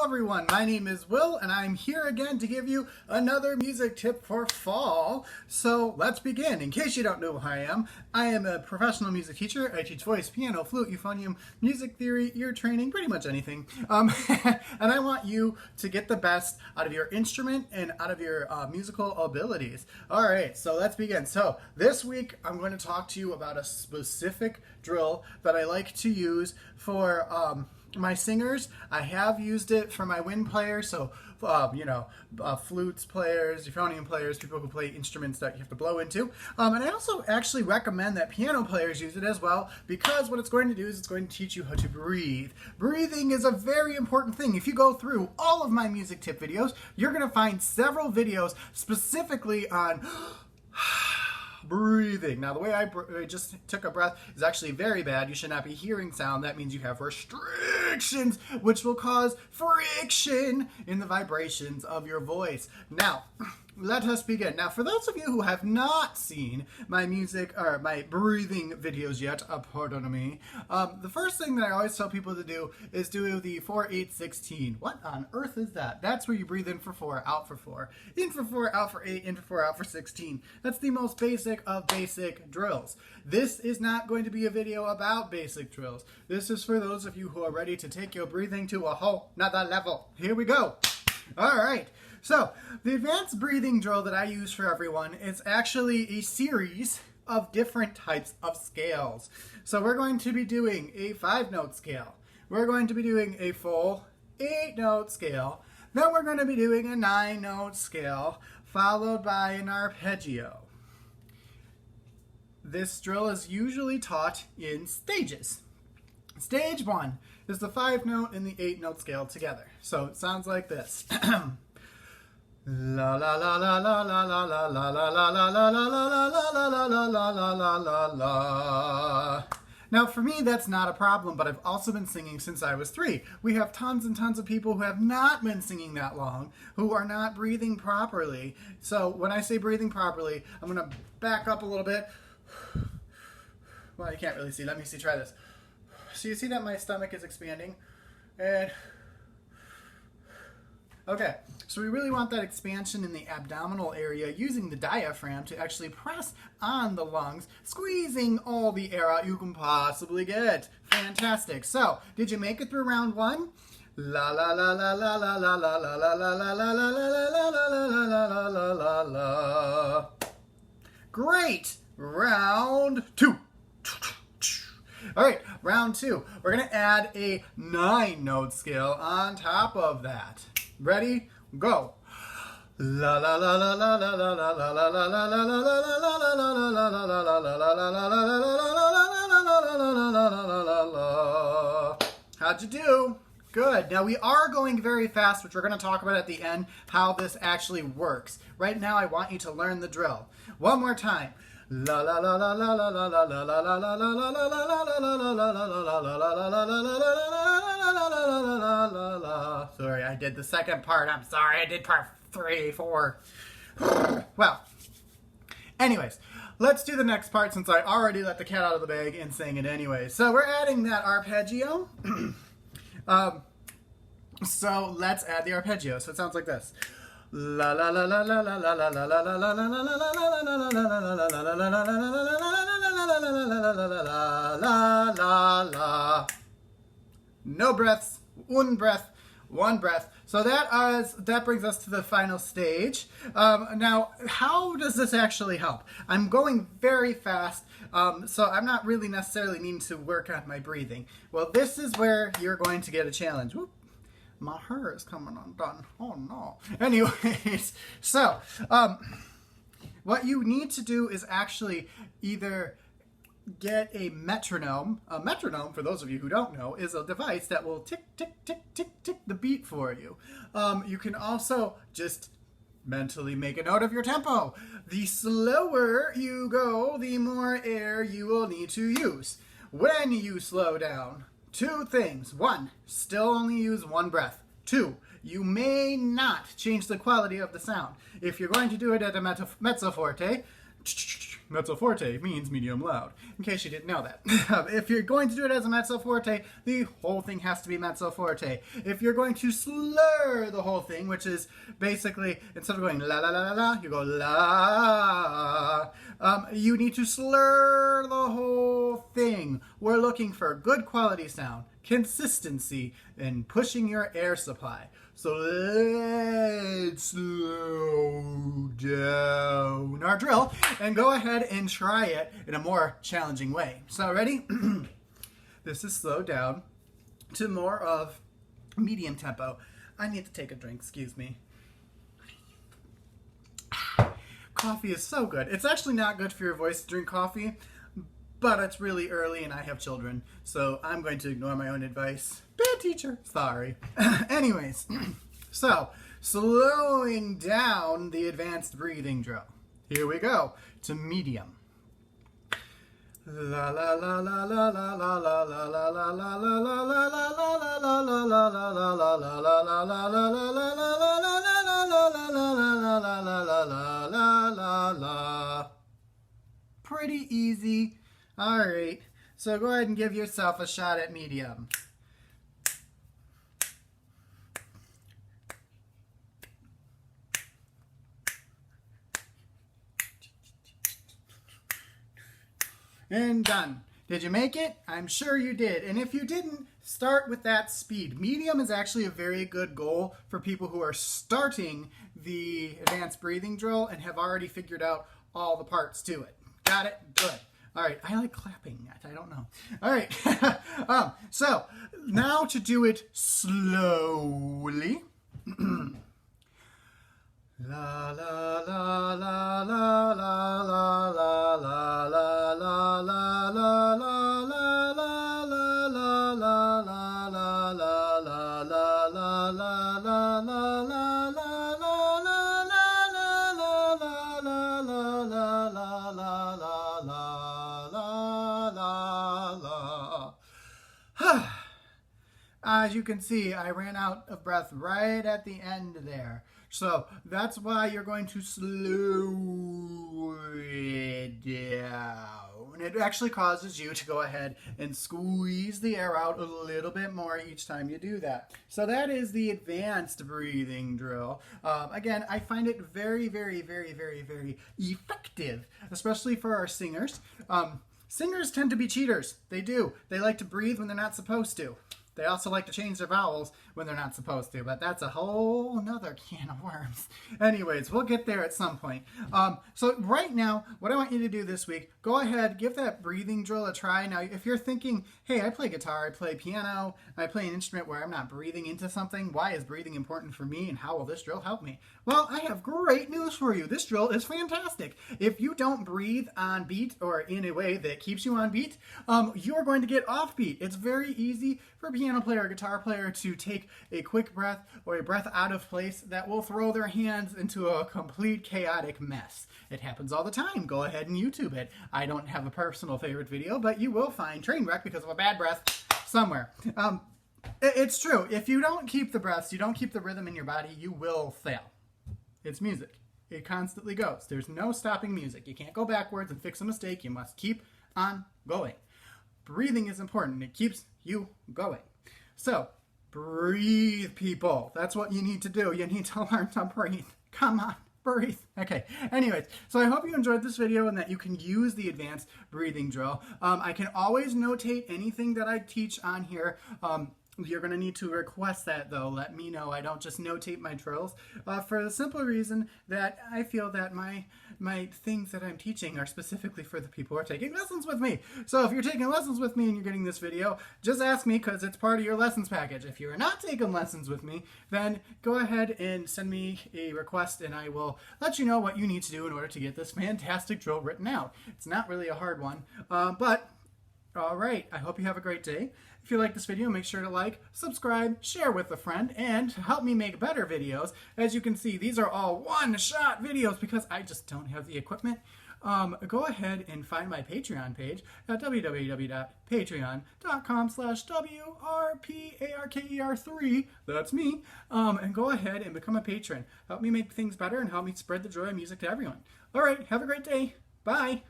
Hello everyone, my name is Will and I'm here again to give you another music tip for fall. So let's begin. In case you don't know who I am a professional music teacher. I teach voice, piano, flute, euphonium, music theory, ear training, pretty much anything. And I want you to get the best out of your instrument and out of your musical abilities. Alright, so let's begin. So this week I'm going to talk to you about a specific drill that I like to use for my singers. I have used it for my wind players, so flutes players, euphonium players, people who play instruments that you have to blow into. And I also actually recommend that piano players use it as well, because what it's going to do is it's going to teach you how to breathe. Breathing is a very important thing. If you go through all of my music tip videos, you're going to find several videos specifically on breathing. Now, the way I just took a breath is actually very bad. You should not be hearing sound. That means you have restrictions, which will cause friction in the vibrations of your voice. Now, let us begin. Now, for those of you who have not seen my music or my breathing videos yet, pardon me, the first thing that I always tell people to do is do the 4-8-16. What on earth is that? That's where you breathe in for 4, out for 4. In for 4, out for 8, in for 4, out for 16. That's the most basic of basic drills. This is not going to be a video about basic drills. This is for those of you who are ready to take your breathing to a whole nother level. Here we go. All right. So, the advanced breathing drill that I use for everyone is actually a series of different types of scales. So we're going to be doing a 5-note scale. We're going to be doing a full 8-note scale. Then we're going to be doing a 9-note scale, followed by an arpeggio. This drill is usually taught in stages. Stage 1 is the 5-note and the 8-note scale together. So it sounds like this. La la la la la la la la la la la la la la la la la la la la. Now for me that's not a problem, but I've also been singing since I was 3. We have tons and tons of people who have not been singing that long, who are not breathing properly. So when I say breathing properly, I'm going to back up a little bit. Well, you can't really see. Let me see. Try this. So you see that my stomach is expanding? And okay, so we really want that expansion in the abdominal area using the diaphragm to actually press on the lungs, squeezing all the air out you can possibly get. Fantastic. So, did you make it through round 1? La la la la la la la la la la la la la la la la la la la la. Great. Round 2. All right, round 2. We're going to add a 9-note scale on top of that. Ready? Go. La la la la la la la la la la la la la la. How'd you do? Good. Now we are going very fast, which we're going to talk about at the end, how this actually works. Right now I want you to learn the drill. One more time. La la la la la la la la la la la la la la la. Sorry, I did the second part. I'm sorry, I did part 3, 4. Well, anyways, let's do the next part since I already let the cat out of the bag and sang it anyway. So we're adding that arpeggio. So let's add the arpeggio. So it sounds like this. La la la la la la la la la la la la la. No breaths, one breath, one breath. So that brings us to the final stage. Now, how does this actually help? I'm going very fast, so I'm not really necessarily needing to work on my breathing. Well, this is where you're going to get a challenge. Whoop. My hair is coming undone. Oh no. Anyways, so what you need to do is actually either get a metronome. A metronome, for those of you who don't know, is a device that will tick, tick, tick, tick, tick the beat for you. You can also just mentally make a note of your tempo. The slower you go, the more air you will need to use. When you slow down, 2 things. 1, still only use 1 breath. 2, you may not change the quality of the sound. If you're going to do it at a mezzo forte, mezzo forte means medium loud, in case you didn't know that. If you're going to do it as a mezzo forte, the whole thing has to be mezzo forte. If you're going to slur the whole thing, which is basically, instead of going la la la la la, you go la, you need to slur the whole thing. We're looking for good quality sound, consistency, and pushing your air supply. So let's slow down our drill and go ahead and try it in a more challenging way. So ready? This is slowed down to more of medium tempo. I need to take a drink, excuse me. Coffee is so good. It's actually not good for your voice to drink coffee, but it's really early and I have children, so I'm going to ignore my own advice. Bad teacher. Sorry. Anyways, so slowing down the advanced breathing drill. Here we go to medium. La la la la la la la la la la la la la la la la. Pretty easy. All right, so go ahead and give yourself a shot at medium. And done. Did you make it? I'm sure you did. And if you didn't, start with that speed. Medium is actually a very good goal for people who are starting the advanced breathing drill and have already figured out all the parts to it. Got it? Good. All right, I like clapping. I don't know. All right, so now to do it slowly. La la la la la la la la la la la la la As you can see, I ran out of breath right at the end there. So that's why you're going to slow it down. It actually causes you to go ahead and squeeze the air out a little bit more each time you do that. So that is the advanced breathing drill. Again, I find it very, very, very, very, very effective, especially for our singers. Singers tend to be cheaters. They do. They like to breathe when they're not supposed to. They also like to change their vowels when they're not supposed to, but that's a whole nother can of worms. Anyways, we'll get there at some point. So right now, what I want you to do this week, go ahead, give that breathing drill a try. Now, if you're thinking, hey, I play guitar, I play piano, I play an instrument where I'm not breathing into something, why is breathing important for me, and how will this drill help me? Well, I have great news for you. This drill is fantastic. If you don't breathe on beat or in a way that keeps you on beat, you're going to get off beat. It's very easy for a piano player or guitar player to take a quick breath or a breath out of place that will throw their hands into a complete chaotic mess. It happens all the time. Go ahead and YouTube it. I don't have a personal favorite video, but you will find train wreck because of a bad breath somewhere. It's true. If you don't keep the breaths, you don't keep the rhythm in your body, you will fail. It's music. It constantly goes. There's no stopping music. You can't go backwards and fix a mistake. You must keep on going. Breathing is important. It keeps you going. So, breathe, people. That's what you need to do. You need to learn to breathe. Come on, breathe. Okay, anyways, so I hope you enjoyed this video and that you can use the advanced breathing drill. I can always notate anything that I teach on here. You're going to need to request that, though. Let me know. I don't just notate my drills for the simple reason that I feel that my things that I'm teaching are specifically for the people who are taking lessons with me. So if you're taking lessons with me and you're getting this video, just ask me because it's part of your lessons package. If you're not taking lessons with me, then go ahead and send me a request and I will let you know what you need to do in order to get this fantastic drill written out. It's not really a hard one, but all right. I hope you have a great day. If you like this video, make sure to like, subscribe, share with a friend, and help me make better videos. As you can see, these are all one-shot videos because I just don't have the equipment. Go ahead and find my Patreon page at www.patreon.com/WRPARKER3. That's me. And go ahead and become a patron. Help me make things better and help me spread the joy of music to everyone. All right. Have a great day. Bye.